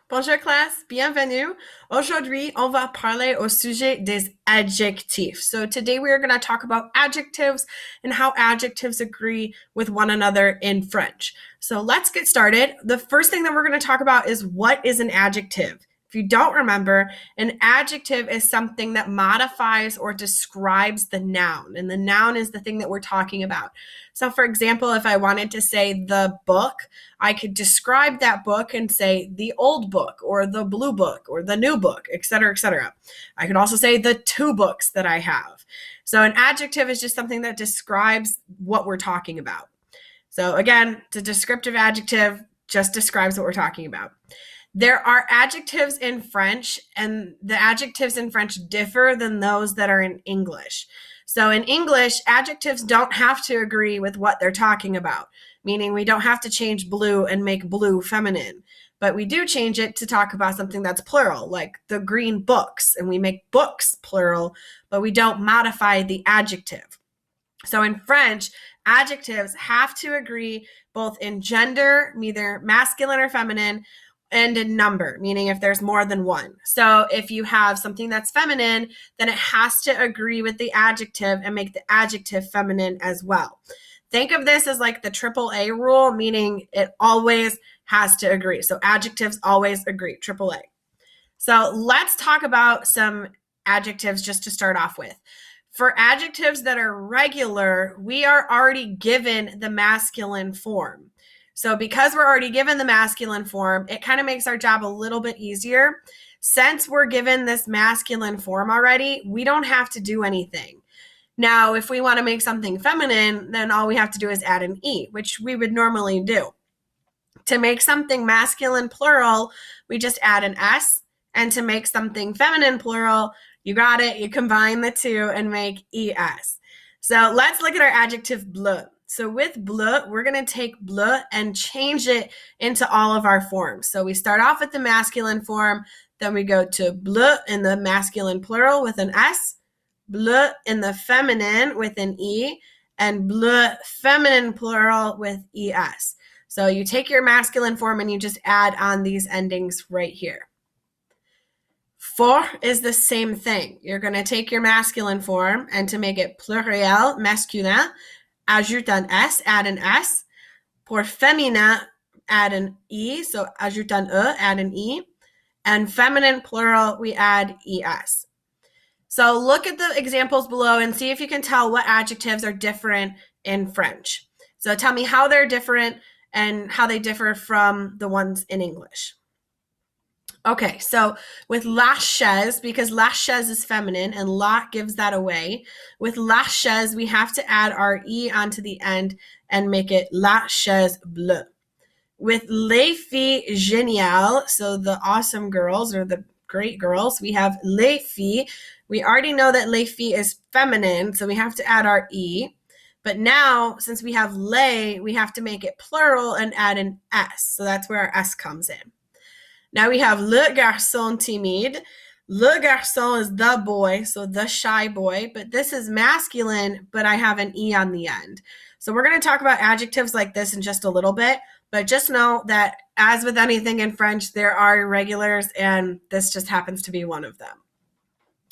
Bonjour classe, bienvenue. Aujourd'hui, on va parler au sujet des adjectifs. So today we are going to talk about adjectives and how adjectives agree with one another in French. So let's get started. The first thing that we're going to talk about is what is an adjective. If you don't remember, an adjective is something that modifies or describes the noun, and the noun is the thing that we're talking about. So for example, if I wanted to say the book, I could describe that book and say the old book or the blue book or the new book, etc., etc. I could also say the two books that I have. So an adjective is just something that describes what we're talking about. So again, it's a descriptive adjective, just describes what we're talking about. There are adjectives in French, and the adjectives in French differ than those that are in English. So in English, adjectives don't have to agree with what they're talking about, meaning we don't have to change blue and make blue feminine. But we do change it to talk about something that's plural, like the green books, and we make books plural, but we don't modify the adjective. So in French, adjectives have to agree both in gender, either masculine or feminine, and in number, meaning if there's more than one. So if you have something that's feminine, then it has to agree with the adjective and make the adjective feminine as well. Think of this as like the AAA rule, meaning it always has to agree. So adjectives always agree, AAA. So let's talk about some adjectives just to start off with. For adjectives that are regular, we are already given the masculine form. So because we're already given the masculine form, it kind of makes our job a little bit easier. Since we're given this masculine form already, we don't have to do anything. Now, if we want to make something feminine, then all we have to do is add an E, which we would normally do. To make something masculine plural, we just add an S. And to make something feminine plural, you got it, you combine the two and make ES. So let's look at our adjective bleu. So with bleu, we're going to take bleu and change it into all of our forms. So we start off with the masculine form, then we go to bleu in the masculine plural with an S, bleu in the feminine with an E, and bleu feminine plural with ES. So you take your masculine form and you just add on these endings right here. For is the same thing. You're going to take your masculine form and to make it pluriel, masculin, ajoute un S, add an S. Pour féminin, add an E, so ajoute un E, add an E. And feminine plural, we add ES. So look at the examples below and see if you can tell what adjectives are different in French. So tell me how they're different and how they differ from the ones in English. Okay, so with la chaise, because la chaise is feminine and la gives that away, with la chaise, we have to add our E onto the end and make it la chaise bleue. With les filles géniales, so the awesome girls or the great girls, we have les filles. We already know that les filles is feminine, so we have to add our E. But now, since we have les, we have to make it plural and add an S. So that's where our S comes in. Now we have le garçon timide. Le garçon is the boy, so the shy boy, but this is masculine, but I have an E on the end. So we're going to talk about adjectives like this in just a little bit, but just know that as with anything in French, there are irregulars, and this just happens to be one of them.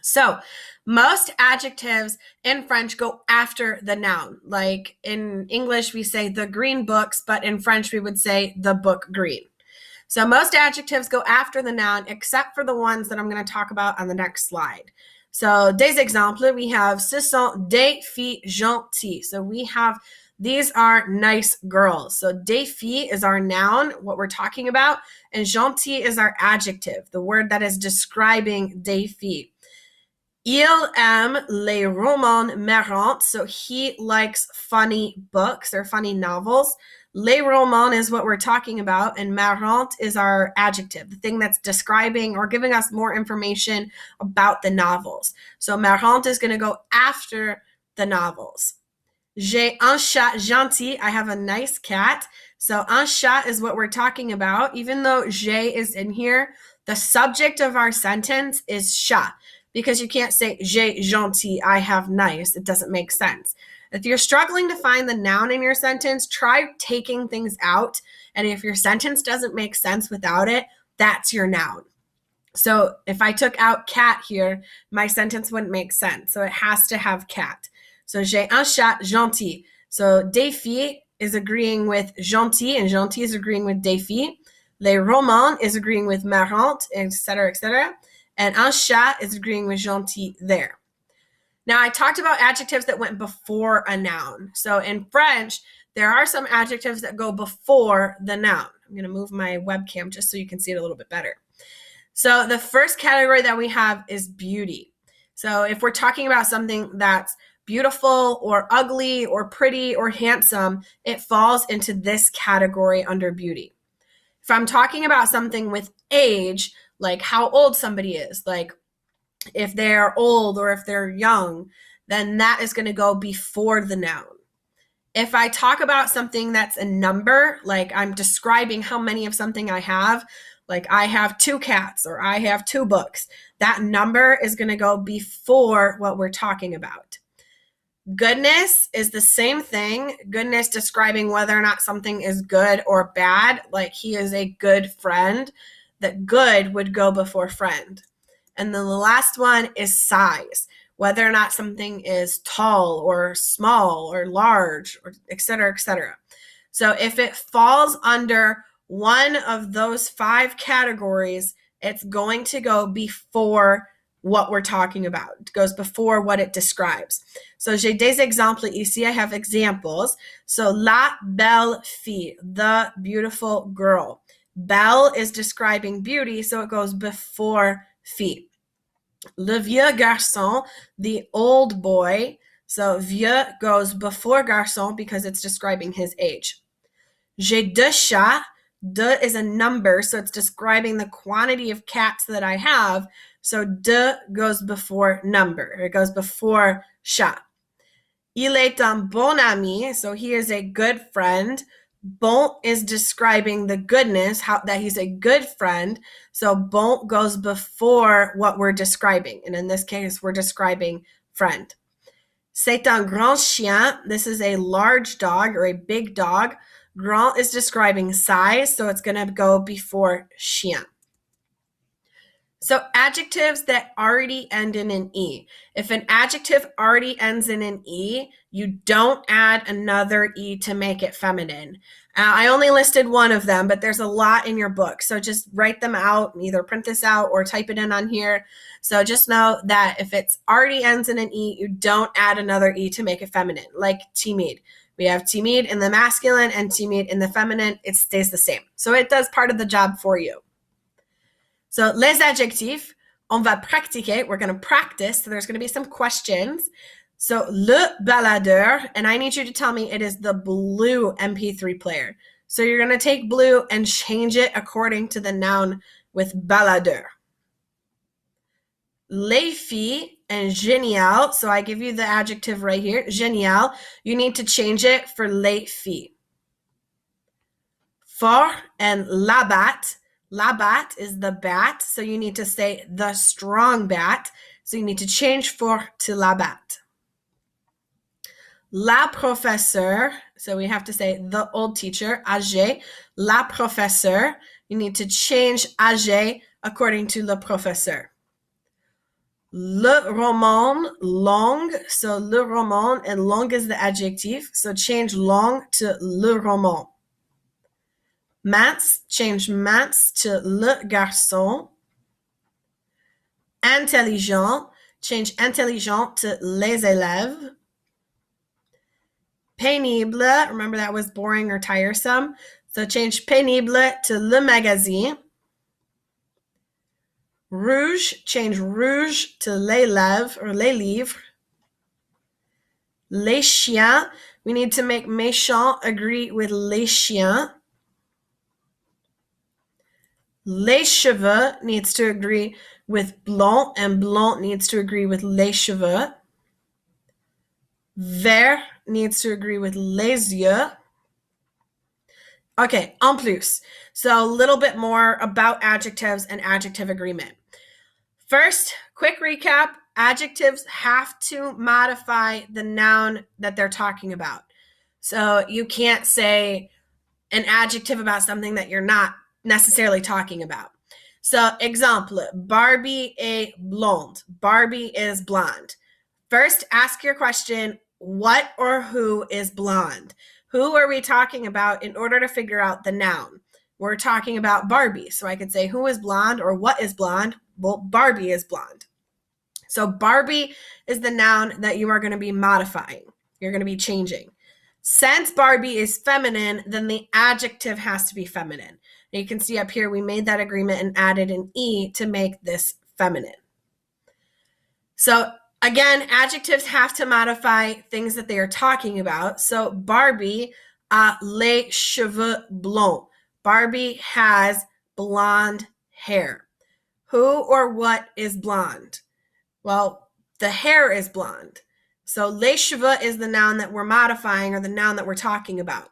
So most adjectives in French go after the noun. Like in English, we say the green books, but in French, we would say the book green. So most adjectives go after the noun, except for the ones that I'm going to talk about on the next slide. So des exemples, we have ce sont des filles gentilles. So we have, these are nice girls. So des filles is our noun, what we're talking about, and gentil is our adjective, the word that is describing des filles. Il aime les romans marrants, so he likes funny books or funny novels. Les romans is what we're talking about, and marrant is our adjective, the thing that's describing or giving us more information about the novels. So marrant is going to go after the novels. J'ai un chat gentil, I have a nice cat. So un chat is what we're talking about. Even though j'ai is in here, the subject of our sentence is chat, because you can't say j'ai gentil, I have nice. It doesn't make sense. If you're struggling to find the noun in your sentence, try taking things out. And if your sentence doesn't make sense without it, that's your noun. So if I took out cat here, my sentence wouldn't make sense. So it has to have cat. So j'ai un chat gentil. So des filles is agreeing with gentil, and gentil is agreeing with des filles. Les romans is agreeing with marrant, etc., etc. And un chat is agreeing with gentil there. Now, I talked about adjectives that went before a noun. So in French, there are some adjectives that go before the noun. I'm going to move my webcam just so you can see it a little bit better. So the first category that we have is beauty. So if we're talking about something that's beautiful or ugly or pretty or handsome, it falls into this category under beauty. If I'm talking about something with age, like how old somebody is, like if they're old or if they're young, then that is going to go before the noun. If I talk about something that's a number, like I'm describing how many of something I have, like I have 2 cats or I have 2 books, that number is going to go before what we're talking about. Goodness is the same thing. Goodness describing whether or not something is good or bad, like he is a good friend, that good would go before friend. And then the last one is size, whether or not something is tall or small or large, or et cetera, et cetera. So if it falls under one of those 5 categories, it's going to go before what we're talking about. It goes before what it describes. So j'ai des exemples ici. I have examples. So la belle fille, the beautiful girl. Belle is describing beauty, so it goes before fille. Le vieux garçon, the old boy. So vieux goes before garçon because it's describing his age. J'ai 2 chats. De is a number, so it's describing the quantity of cats that I have. So de goes before number. It goes before chat. Il est un bon ami, so he is a good friend. Bon is describing the goodness, that he's a good friend. So bon goes before what we're describing. And in this case, we're describing friend. C'est un grand chien. This is a large dog or a big dog. Grand is describing size, so it's going to go before chien. So adjectives that already end in an E. If an adjective already ends in an E, you don't add another E to make it feminine. I only listed one of them, but there's a lot in your book. So just write them out, either print this out or type it in on here. So just know that if it already ends in an E, you don't add another E to make it feminine, like timide. We have timide in the masculine and timide in the feminine. It stays the same. So it does part of the job for you. So les adjectifs, on va pratiquer. We're going to practice. So there's going to be some questions. So le baladeur, and I need you to tell me it is the blue MP3 player. So you're going to take blue and change it according to the noun with baladeur. Les filles and génial. So I give you the adjective right here, génial. You need to change it for les filles. Fort and la batte. La batte is the bat, so you need to say the strong bat. So you need to change fort to la batte. La professeure, so we have to say the old teacher, âgé. La professeure, you need to change âgé according to le professeur. Le roman, long, so le roman, and long is the adjective, so change long to le roman. Maths, change maths to le garçon. Intelligent, change intelligent to les élèves. Pénible, remember that was boring or tiresome, so change pénible to le magazine. Rouge, change rouge to les lèvres or les livres. Les chiens, we need to make méchant agree with les chiens. Les cheveux needs to agree with blond, and blond needs to agree with les cheveux. Vert needs to agree with les yeux. Okay, en plus. So a little bit more about adjectives and adjective agreement. First, quick recap. Adjectives have to modify the noun that they're talking about. So you can't say an adjective about something that you're not necessarily talking about. So, example, Barbie est blonde. Barbie is blonde. First, ask your question, what or who is blonde? Who are we talking about in order to figure out the noun? We're talking about Barbie. So I could say who is blonde or what is blonde? Well, Barbie is blonde. So Barbie is the noun that you are going to be modifying. You're going to be changing. Since Barbie is feminine, then the adjective has to be feminine. And you can see up here, we made that agreement and added an E to make this feminine. So again, adjectives have to modify things that they are talking about. So Barbie a les cheveux blonds. Barbie has blonde hair. Who or what is blonde? Well, the hair is blonde. So les cheveux is the noun that we're modifying or the noun that we're talking about.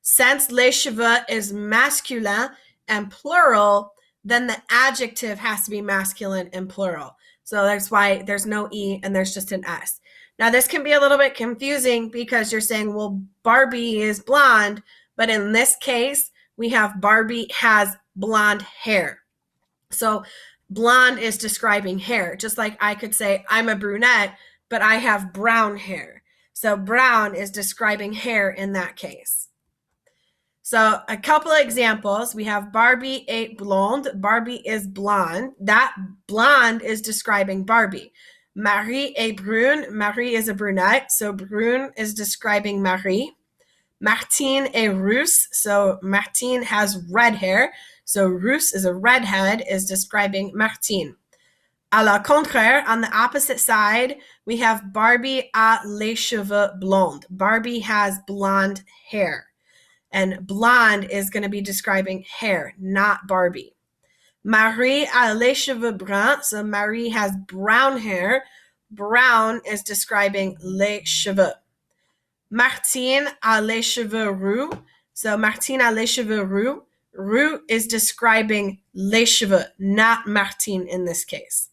Since les cheveux is masculine and plural, then the adjective has to be masculine and plural. So that's why there's no E and there's just an S. Now, this can be a little bit confusing because you're saying, well, Barbie is blonde, but in this case, we have Barbie has blonde hair. So blonde is describing hair, just like I could say I'm a brunette, but I have brown hair. So brown is describing hair in that case. So a couple of examples. We have Barbie est blonde. Barbie is blonde. That blonde is describing Barbie. Marie est brune. Marie is a brunette. So brune is describing Marie. Martine est rousse. So Martine has red hair. So rousse is a redhead, is describing Martine. À la contraire, on the opposite side, we have Barbie a les cheveux blondes. Barbie has blonde hair. And blonde is going to be describing hair, not Barbie. Marie a les cheveux bruns. So Marie has brown hair. Brown is describing les cheveux. Martine a les cheveux roux. So Martine a les cheveux roux. Roux is describing les cheveux, not Martine in this case.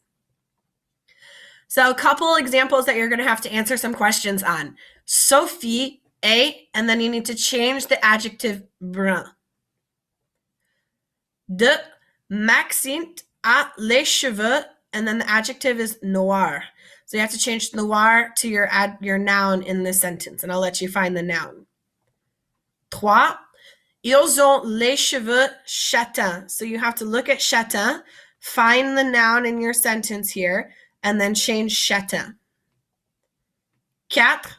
So a couple examples that you're going to have to answer some questions on. Sophie est, and then you need to change the adjective brun. De Maxime a les cheveux, and then the adjective is noir. So you have to change noir to your noun in this sentence, and I'll let you find the noun. Trois, ils ont les cheveux châtains. So you have to look at châtain, find the noun in your sentence here, and then change châtain. Quatre,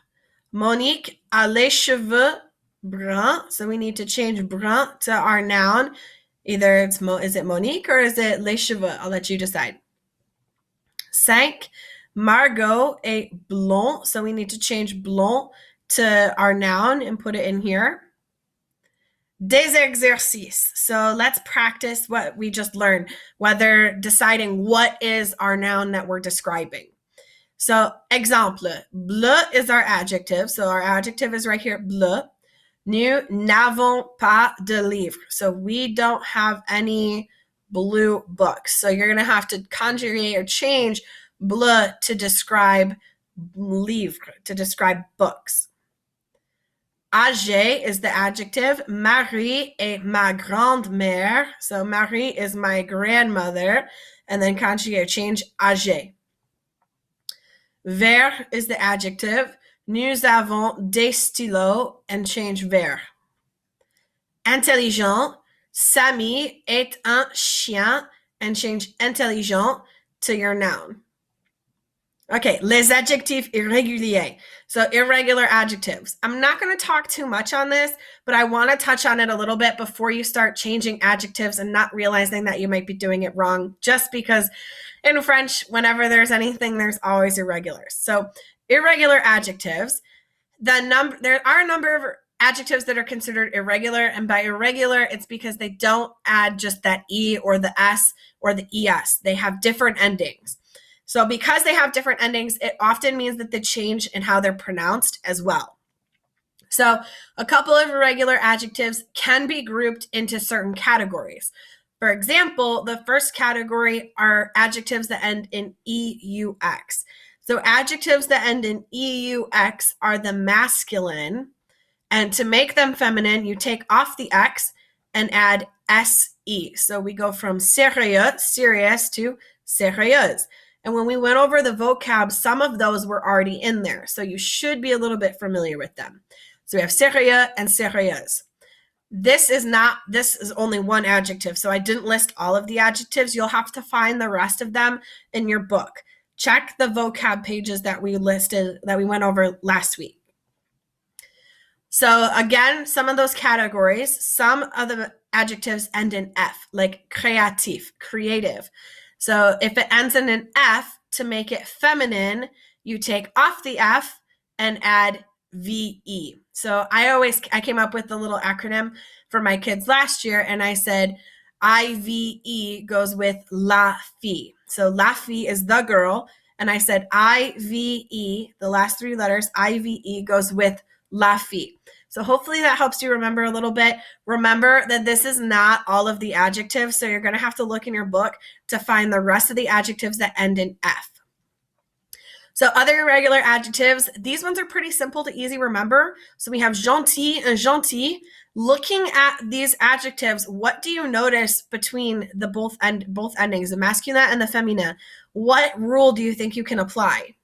Monique a les cheveux bruns. So we need to change brun to our noun. Either is it Monique or is it les cheveux? I'll let you decide. Cinq, Margot est blond. So we need to change blond to our noun and put it in here. Des exercices. So let's practice what we just learned, whether deciding what is our noun that we're describing. So, exemple, bleu is our adjective. So our adjective is right here, bleu. Nous n'avons pas de livre. So we don't have any blue books. So you're going to have to conjugate or change bleu to describe livre, to describe books. Âgée is the adjective. Marie est ma grand-mère. So Marie is my grandmother. And then conjugate, change âgée. Vert is the adjective. Nous avons des stylos, and change vert. Intelligent. Samy est un chien, and change intelligent to your noun. Okay, les adjectifs irréguliers. So irregular adjectives. I'm not going to talk too much on this, but I want to touch on it a little bit before you start changing adjectives and not realizing that you might be doing it wrong, just because in French, whenever there's anything, there's always irregulars. So irregular adjectives, there are a number of adjectives that are considered irregular, and by irregular, it's because they don't add just that E or the S or the ES. They have different endings. So because they have different endings, it often means that they change in how they're pronounced as well. So a couple of irregular adjectives can be grouped into certain categories. For example, the first category are adjectives that end in EUX. So adjectives that end in EUX are the masculine, and to make them feminine, you take off the X and add SE. V-E. So we go from sérieux, serious, to sérieuse. And when we went over the vocab, some of those were already in there. So you should be a little bit familiar with them. So we have sérieux and sérieuse. This is only one adjective. So I didn't list all of the adjectives. You'll have to find the rest of them in your book. Check the vocab pages that we went over last week. So again, some of those categories, some of the adjectives end in F, like créatif, creative. So if it ends in an F, to make it feminine, you take off the F and add VE. So I came up with the little acronym for my kids last year, and I said IVE goes with la fille. So la fille is the girl, and I said IVE, the last three letters, IVE goes with la fille. So hopefully that helps you remember a little bit. Remember that this is not all of the adjectives, so you're going to have to look in your book to find the rest of the adjectives that end in F. So other irregular adjectives, these ones are pretty simple to easy remember. So we have gentil and gentille. Looking at these adjectives, what do you notice between the both endings, the masculin and the féminin? What rule do you think you can apply?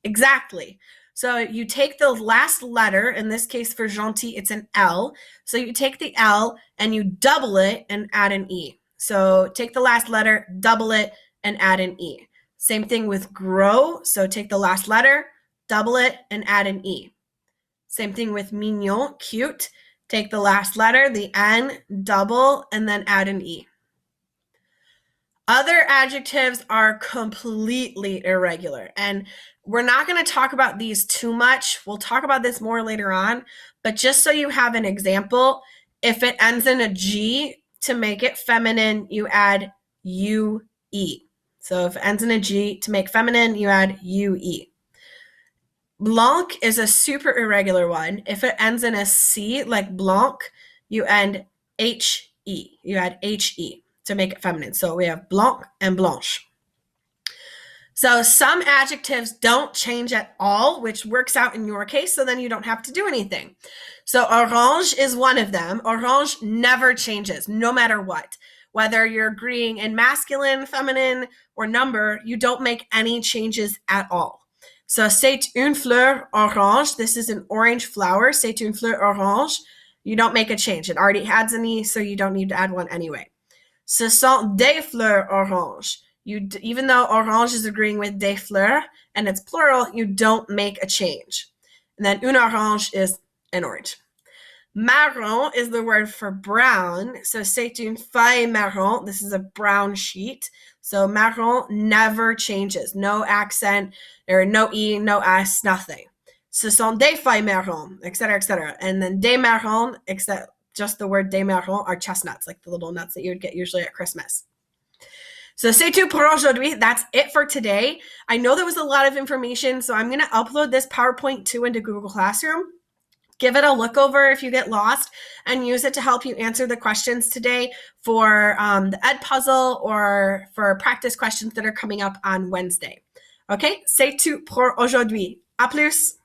Exactly. So you take the last letter, in this case for gentil, it's an L. So you take the L and you double it and add an E. So take the last letter, double it, and add an E. Same thing with gros. So take the last letter, double it, and add an E. Same thing with mignon, cute. Take the last letter, the N, double, and then add an E. Other adjectives are completely irregular, and we're not going to talk about these too much. We'll talk about this more later on, but just so you have an example, if it ends in a G, to make it feminine, you add UE. So if it ends in a G, to make feminine, you add UE. Blanc is a super irregular one. If it ends in a C, like blanc, you add HE. You add HE to make it feminine. So we have blanc and blanche. So some adjectives don't change at all, which works out in your case, so then you don't have to do anything. So orange is one of them. Orange never changes, no matter what. Whether you're agreeing in masculine, feminine, or number, you don't make any changes at all. So c'est une fleur orange. This is an orange flower. C'est une fleur orange. You don't make a change. It already adds an E, so you don't need to add one anyway. Ce sont des fleurs orange. Even though orange is agreeing with des fleurs and it's plural, you don't make a change. And then une orange is an orange. Marron is the word for brown. So c'est une feuille marron. This is a brown sheet. So marron never changes. No accent, or no E, no S, nothing. Ce sont des feuilles marron, etc., etc. And then des marrons, except just the word des marrons, are chestnuts, like the little nuts that you would get usually at Christmas. So c'est tout pour aujourd'hui. That's it for today. I know there was a lot of information, so I'm going to upload this PowerPoint too into Google Classroom. Give it a look over if you get lost, and use it to help you answer the questions today for the Ed Puzzle or for practice questions that are coming up on Wednesday. Okay, c'est tout pour aujourd'hui. À plus!